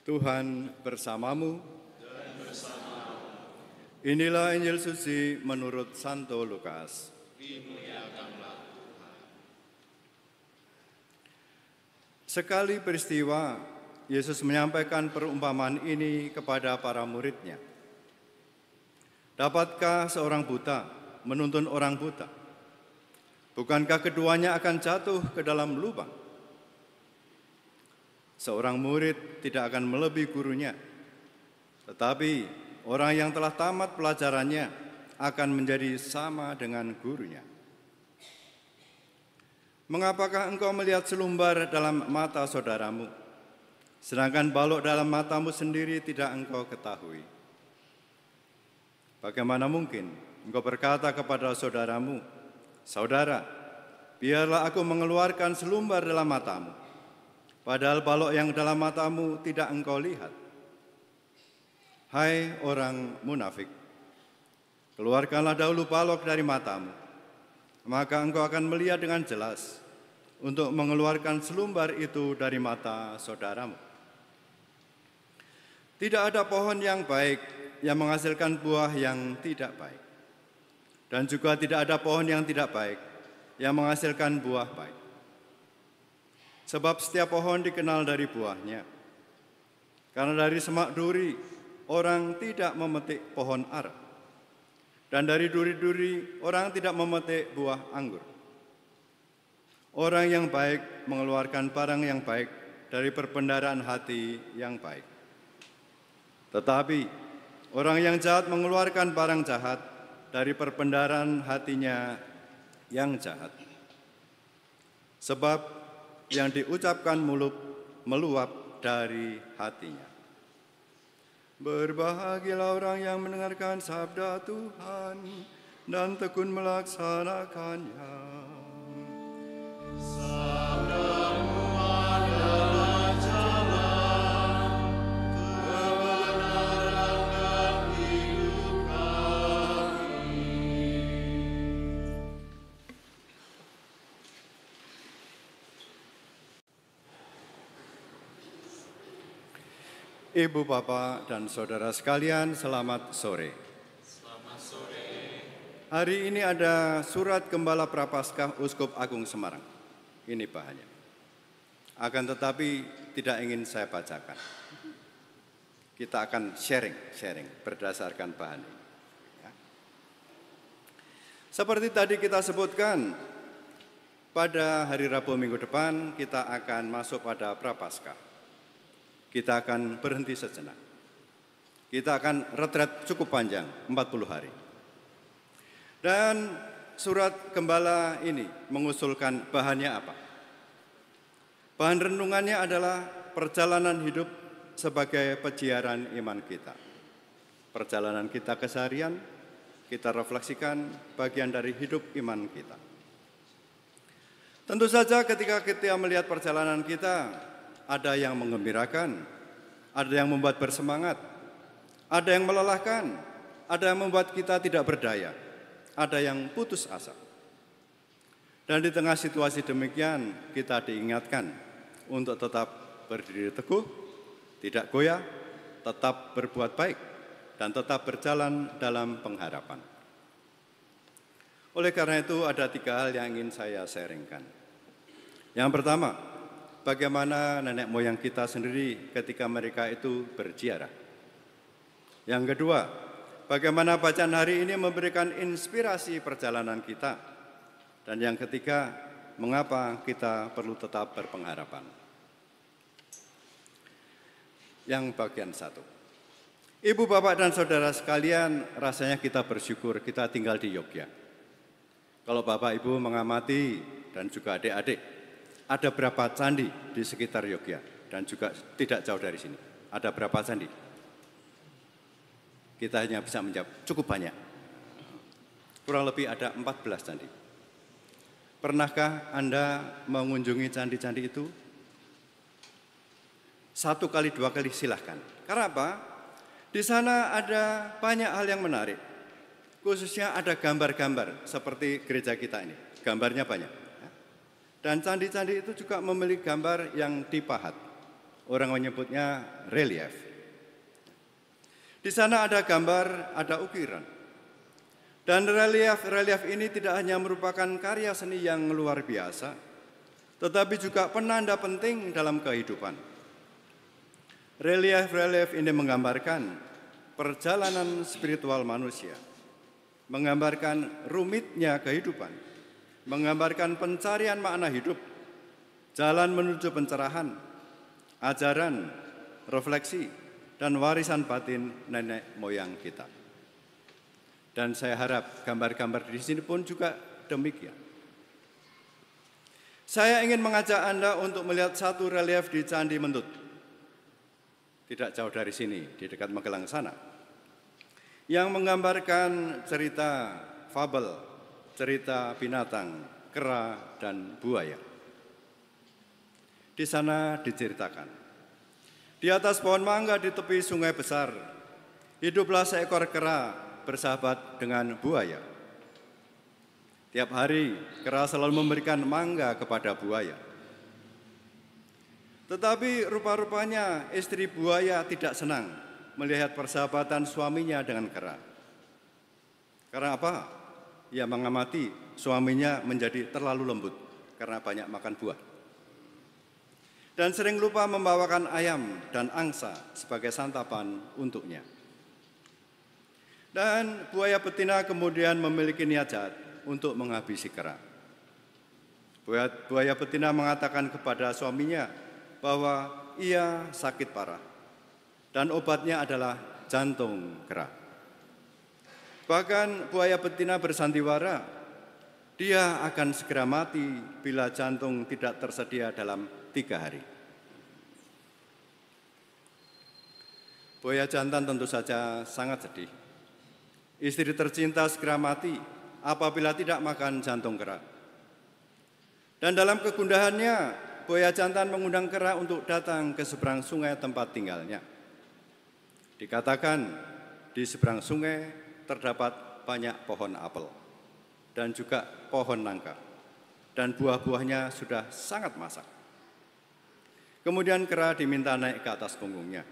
Tuhan bersamamu. Inilah Injil suci menurut Santo Lukas. Sekali peristiwa, Yesus menyampaikan perumpamaan ini kepada para murid-Nya. Dapatkah seorang buta menuntun orang buta? Bukankah keduanya akan jatuh ke dalam lubang? Seorang murid tidak akan melebihi gurunya, tetapi orang yang telah tamat pelajarannya akan menjadi sama dengan gurunya. Mengapakah engkau melihat selumbar dalam mata saudaramu, sedangkan balok dalam matamu sendiri tidak engkau ketahui? Bagaimana mungkin engkau berkata kepada saudaramu, "Saudara, biarlah aku mengeluarkan selumbar dalam matamu," padahal balok yang dalam matamu tidak engkau lihat? Hai orang munafik, keluarkanlah dahulu balok dari matamu, maka engkau akan melihat dengan jelas untuk mengeluarkan selumbar itu dari mata saudaramu. Tidak ada pohon yang baik yang menghasilkan buah yang tidak baik, dan juga tidak ada pohon yang tidak baik yang menghasilkan buah baik. Sebab setiap pohon dikenal dari buahnya. Karena dari semak duri orang tidak memetik pohon ara, dan dari duri-duri orang tidak memetik buah anggur. Orang yang baik mengeluarkan barang yang baik dari perbendaharaan hati yang baik. Tetapi orang yang jahat mengeluarkan barang jahat dari perbendaharaan hatinya yang jahat. Sebab yang diucapkan mulut meluap dari hatinya. Berbahagialah orang yang mendengarkan sabda Tuhan dan tekun melaksanakannya. Sabdamu adalah jalan, kebenaran dan hidup kami. Ibu, Bapak, dan saudara sekalian, selamat sore. Selamat sore. Hari ini ada surat Gembala Prapaskah Uskup Agung Semarang. Ini bahannya. Akan tetapi tidak ingin saya bacakan. Kita akan sharing berdasarkan bahan ini. Ya. Seperti tadi kita sebutkan, pada hari Rabu minggu depan kita akan masuk pada Prapaskah. Kita akan berhenti sejenak. Kita akan retret cukup panjang, 40 hari. Dan surat Gembala ini mengusulkan bahannya apa? Bahan renungannya adalah perjalanan hidup sebagai peziaran iman kita. Perjalanan kita keseharian, kita refleksikan bagian dari hidup iman kita. Tentu saja ketika kita melihat perjalanan kita, ada yang menggembirakan, ada yang membuat bersemangat, ada yang melelahkan, ada yang membuat kita tidak berdaya, ada yang putus asa. Dan di tengah situasi demikian, kita diingatkan untuk tetap berdiri teguh, tidak goyah, tetap berbuat baik, dan tetap berjalan dalam pengharapan. Oleh karena itu, ada 3 hal yang ingin saya sharingkan. Yang pertama, bagaimana nenek moyang kita sendiri ketika mereka itu berziarah. Yang kedua, bagaimana bacaan hari ini memberikan inspirasi perjalanan kita. Dan yang ketiga, mengapa kita perlu tetap berpengharapan. Yang bagian 1. Ibu, Bapak, dan saudara sekalian, rasanya kita bersyukur kita tinggal di Yogyakarta. Kalau Bapak Ibu mengamati dan juga adik-adik, ada berapa candi di sekitar Yogyakarta dan juga tidak jauh dari sini? Ada berapa candi? Kita hanya bisa menjawab, cukup banyak. Kurang lebih ada 14 candi. Pernahkah Anda mengunjungi candi-candi itu? 1 kali, 2 kali silahkan. Karena apa? Di sana ada banyak hal yang menarik. Khususnya ada gambar-gambar seperti gereja kita ini. Gambarnya banyak. Dan candi-candi itu juga memiliki gambar yang dipahat. Orang menyebutnya relief. Di sana ada gambar, ada ukiran. Dan relief ini tidak hanya merupakan karya seni yang luar biasa, tetapi juga penanda penting dalam kehidupan. Relief ini menggambarkan perjalanan spiritual manusia, menggambarkan rumitnya kehidupan, menggambarkan pencarian makna hidup, jalan menuju pencerahan, ajaran, refleksi, dan warisan batin nenek moyang kita. Dan saya harap gambar-gambar di sini pun juga demikian. Saya ingin mengajak Anda untuk melihat satu relief di Candi Mentut. Tidak jauh dari sini, di dekat Magelang sana. Yang menggambarkan cerita fabel, cerita binatang, kera, dan buaya. Di sana diceritakan, di atas pohon mangga di tepi sungai besar, hiduplah seekor kera bersahabat dengan buaya. Tiap hari kera selalu memberikan mangga kepada buaya. Tetapi rupa-rupanya istri buaya tidak senang melihat persahabatan suaminya dengan kera. Karena apa? Ia mengamati suaminya menjadi terlalu lembut karena banyak makan buah. Dan sering lupa membawakan ayam dan angsa sebagai santapan untuknya. Dan buaya betina kemudian memiliki niat jahat untuk menghabisi kera. Buaya betina mengatakan kepada suaminya bahwa ia sakit parah dan obatnya adalah jantung kera. Bahkan buaya betina bersandiwara, dia akan segera mati bila jantung tidak tersedia dalam 3 hari. Buaya jantan tentu saja sangat sedih. Istri tercinta segera mati apabila tidak makan jantung kera. Dan dalam kegundahannya, buaya jantan mengundang kera untuk datang ke seberang sungai tempat tinggalnya. Dikatakan di seberang sungai terdapat banyak pohon apel dan juga pohon nangka. Dan buah-buahnya sudah sangat masak. Kemudian kera diminta naik ke atas punggungnya.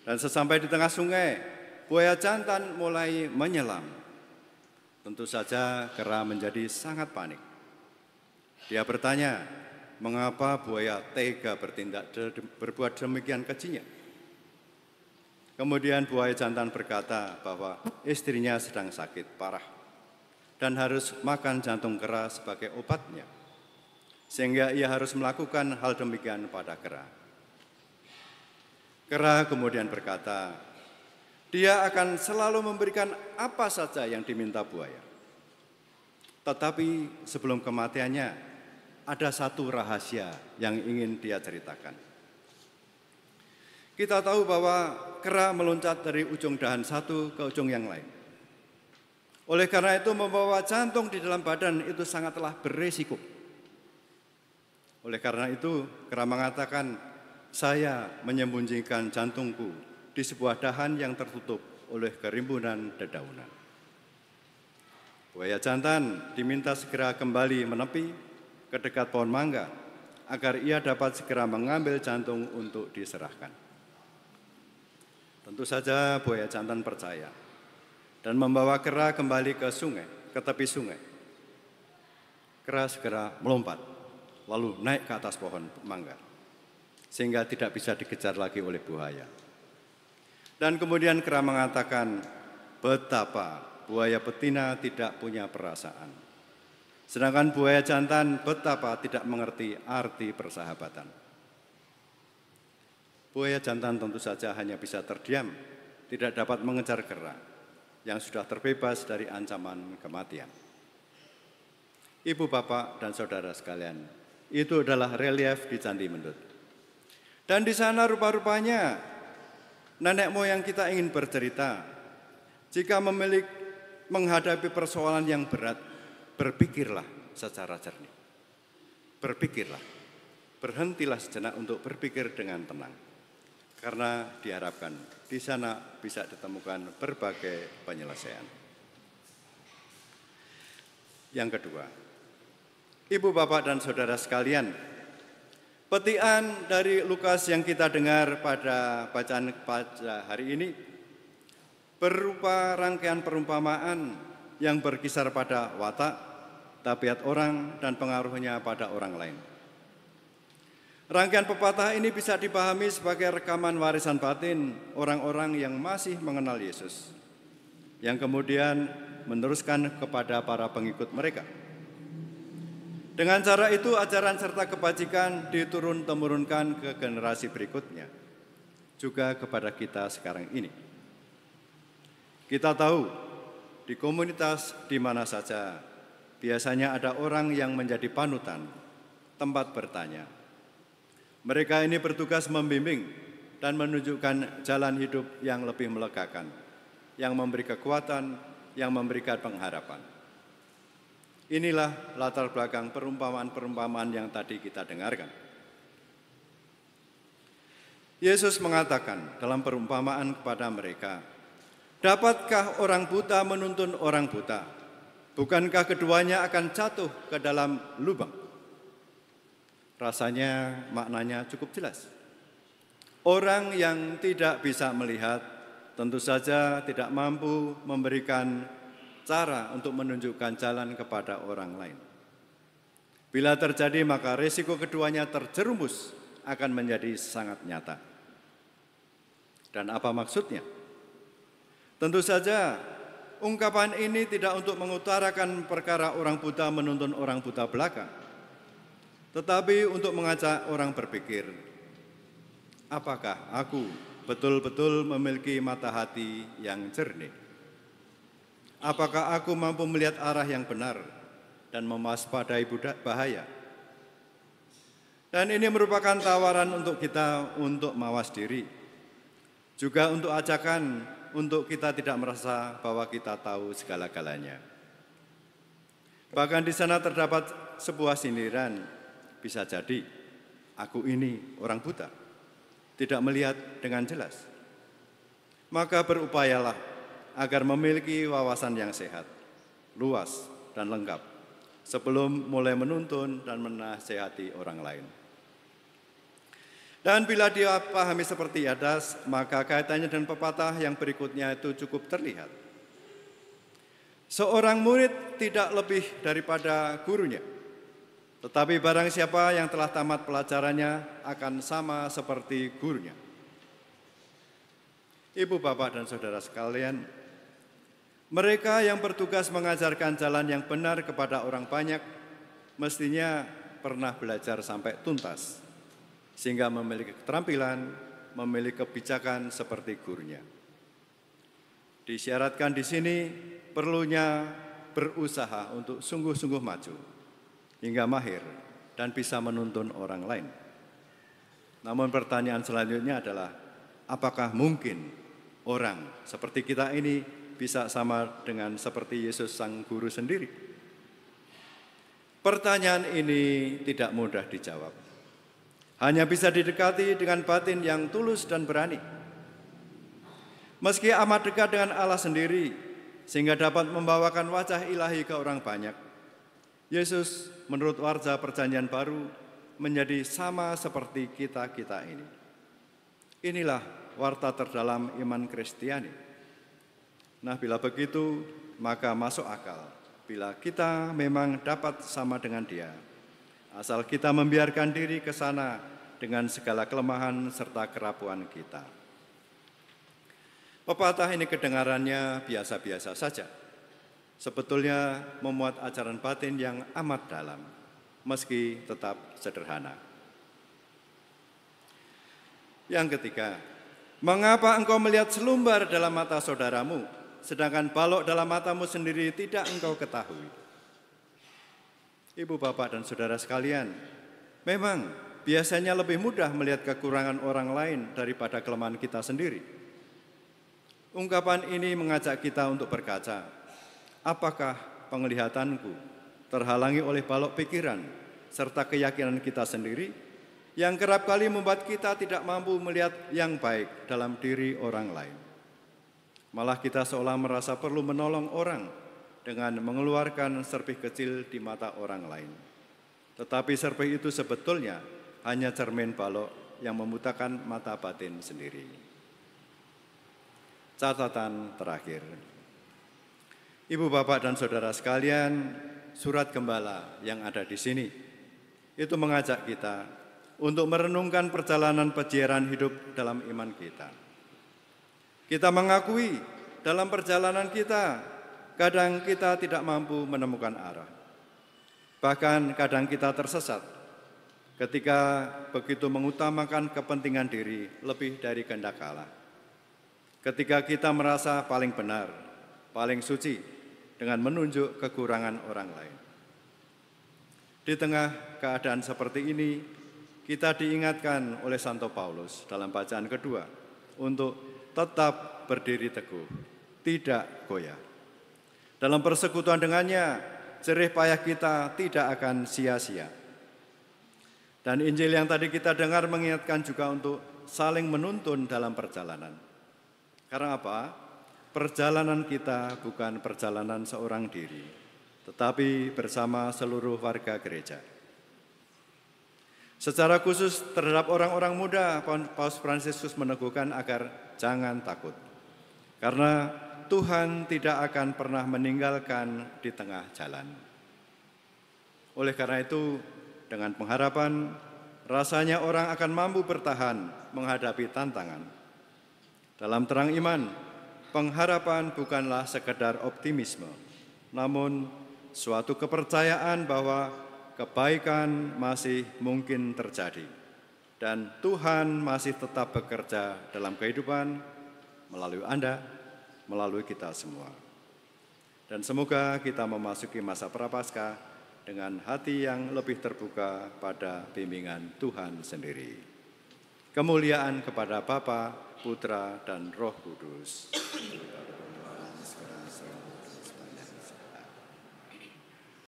Dan sesampai di tengah sungai, buaya jantan mulai menyelam. Tentu saja kera menjadi sangat panik. Dia bertanya, mengapa buaya tega berbuat demikian kejinya? Kemudian buaya jantan berkata bahwa istrinya sedang sakit parah dan harus makan jantung kera sebagai obatnya. Sehingga ia harus melakukan hal demikian pada kera. Kera kemudian berkata, dia akan selalu memberikan apa saja yang diminta buaya. Tetapi sebelum kematiannya, ada satu rahasia yang ingin dia ceritakan. Kita tahu bahwa kera meloncat dari ujung dahan satu ke ujung yang lain. Oleh karena itu membawa jantung di dalam badan itu sangatlah berisiko. Oleh karena itu kera mengatakan, saya menyembunyikan jantungku di sebuah dahan yang tertutup oleh kerimbunan dedaunan. Buaya jantan diminta segera kembali menepi ke dekat pohon mangga agar ia dapat segera mengambil jantung untuk diserahkan. Tentu saja buaya jantan percaya dan membawa kera kembali ke sungai, ke tepi sungai. Kera segera melompat lalu naik ke atas pohon mangga sehingga tidak bisa dikejar lagi oleh buaya. Dan kemudian kera mengatakan betapa buaya betina tidak punya perasaan. Sedangkan buaya jantan betapa tidak mengerti arti persahabatan. Buaya jantan tentu saja hanya bisa terdiam, tidak dapat mengejar kera yang sudah terbebas dari ancaman kematian. Ibu, bapak, dan saudara sekalian, itu adalah relief di Candi Mentut. Dan di sana rupa-rupanya nenek moyang kita ingin bercerita, jika menghadapi persoalan yang berat, berpikirlah secara jernih. Berpikirlah, berhentilah sejenak untuk berpikir dengan tenang. Karena diharapkan di sana bisa ditemukan berbagai penyelesaian. Yang kedua, ibu, bapak, dan saudara sekalian, Petikan dari Lukas yang kita dengar pada bacaan pada hari ini berupa rangkaian perumpamaan yang berkisar pada watak, tabiat orang, dan pengaruhnya pada orang lain. Rangkaian pepatah ini bisa dipahami sebagai rekaman warisan batin orang-orang yang masih mengenal Yesus, yang kemudian meneruskan kepada para pengikut mereka. Dengan cara itu, ajaran serta kebajikan diturun-temurunkan ke generasi berikutnya, juga kepada kita sekarang ini. Kita tahu, di komunitas di mana saja, biasanya ada orang yang menjadi panutan, tempat bertanya. Mereka ini bertugas membimbing dan menunjukkan jalan hidup yang lebih melegakan, yang memberi kekuatan, yang memberikan pengharapan. Inilah latar belakang perumpamaan-perumpamaan yang tadi kita dengarkan. Yesus mengatakan dalam perumpamaan kepada mereka, "Dapatkah orang buta menuntun orang buta? Bukankah keduanya akan jatuh ke dalam lubang?" Rasanya maknanya cukup jelas. Orang yang tidak bisa melihat tentu saja tidak mampu memberikan cara untuk menunjukkan jalan kepada orang lain. Bila terjadi, maka risiko keduanya terjerumus akan menjadi sangat nyata. Dan apa maksudnya? Tentu saja ungkapan ini tidak untuk mengutarakan perkara orang buta menuntun orang buta belaka, tetapi untuk mengajak orang berpikir, apakah aku betul-betul memiliki mata hati yang jernih? Apakah aku mampu melihat arah yang benar dan mewaspadai bahaya? Dan ini merupakan tawaran untuk kita untuk mawas diri, juga untuk ajakan untuk kita tidak merasa bahwa kita tahu segala-galanya. Bahkan di sana terdapat sebuah sindiran. Bisa jadi, aku ini orang buta, tidak melihat dengan jelas. Maka berupayalah agar memiliki wawasan yang sehat, luas, dan lengkap, sebelum mulai menuntun dan menasihati orang lain. Dan bila dia pahami seperti adas, maka kaitannya dengan pepatah yang berikutnya itu cukup terlihat. Seorang murid tidak lebih daripada gurunya. Tetapi barang siapa yang telah tamat pelajarannya akan sama seperti gurunya. Ibu, bapak, dan saudara sekalian, mereka yang bertugas mengajarkan jalan yang benar kepada orang banyak mestinya pernah belajar sampai tuntas, sehingga memiliki keterampilan, memiliki kebijakan seperti gurunya. Disyaratkan di sini perlunya berusaha untuk sungguh-sungguh maju, hingga mahir dan bisa menuntun orang lain. Namun pertanyaan selanjutnya adalah, apakah mungkin orang seperti kita ini bisa sama dengan seperti Yesus sang guru sendiri? Pertanyaan ini tidak mudah dijawab. Hanya bisa didekati dengan batin yang tulus dan berani. Meski amat dekat dengan Allah sendiri, sehingga dapat membawakan wajah ilahi ke orang banyak, Yesus menurut warja perjanjian baru menjadi sama seperti kita-kita ini. Inilah warta terdalam iman Kristiani. Nah, bila begitu, maka masuk akal bila kita memang dapat sama dengan Dia, asal kita membiarkan diri ke sana dengan segala kelemahan serta kerapuan kita. Pepatah ini kedengarannya biasa-biasa saja. Sebetulnya memuat ajaran batin yang amat dalam, meski tetap sederhana. Yang ketiga, mengapa engkau melihat selumbar dalam mata saudaramu, sedangkan balok dalam matamu sendiri tidak engkau ketahui? Ibu, bapak, dan saudara sekalian, memang biasanya lebih mudah melihat kekurangan orang lain daripada kelemahan kita sendiri. Ungkapan ini mengajak kita untuk berkaca. Apakah penglihatanku terhalangi oleh balok pikiran serta keyakinan kita sendiri yang kerap kali membuat kita tidak mampu melihat yang baik dalam diri orang lain? Malah kita seolah merasa perlu menolong orang dengan mengeluarkan serpih kecil di mata orang lain. Tetapi serpih itu sebetulnya hanya cermin balok yang membutakan mata batin sendiri. Catatan terakhir. Ibu, bapak, dan saudara sekalian, surat gembala yang ada di sini itu mengajak kita untuk merenungkan perjalanan pejiaran hidup dalam iman kita. Kita mengakui dalam perjalanan kita, kadang kita tidak mampu menemukan arah. Bahkan kadang kita tersesat ketika begitu mengutamakan kepentingan diri lebih dari kehendak Allah. Ketika kita merasa paling benar, paling suci, dengan menunjuk kekurangan orang lain. Di tengah keadaan seperti ini, kita diingatkan oleh Santo Paulus dalam bacaan kedua untuk tetap berdiri teguh, tidak goyah. Dalam persekutuan dengannya, jerih payah kita tidak akan sia-sia. Dan Injil yang tadi kita dengar mengingatkan juga untuk saling menuntun dalam perjalanan. Karena apa? Perjalanan kita bukan perjalanan seorang diri, tetapi bersama seluruh warga gereja. Secara khusus terhadap orang-orang muda, Paus Fransiskus meneguhkan agar jangan takut. Karena Tuhan tidak akan pernah meninggalkan di tengah jalan. Oleh karena itu, dengan pengharapan, rasanya orang akan mampu bertahan menghadapi tantangan. Dalam terang iman, pengharapan bukanlah sekedar optimisme, namun suatu kepercayaan bahwa kebaikan masih mungkin terjadi dan Tuhan masih tetap bekerja dalam kehidupan melalui Anda, melalui kita semua. Dan semoga kita memasuki masa Prapaskah dengan hati yang lebih terbuka pada bimbingan Tuhan sendiri. Kemuliaan kepada Bapa, Putra, dan Roh Kudus.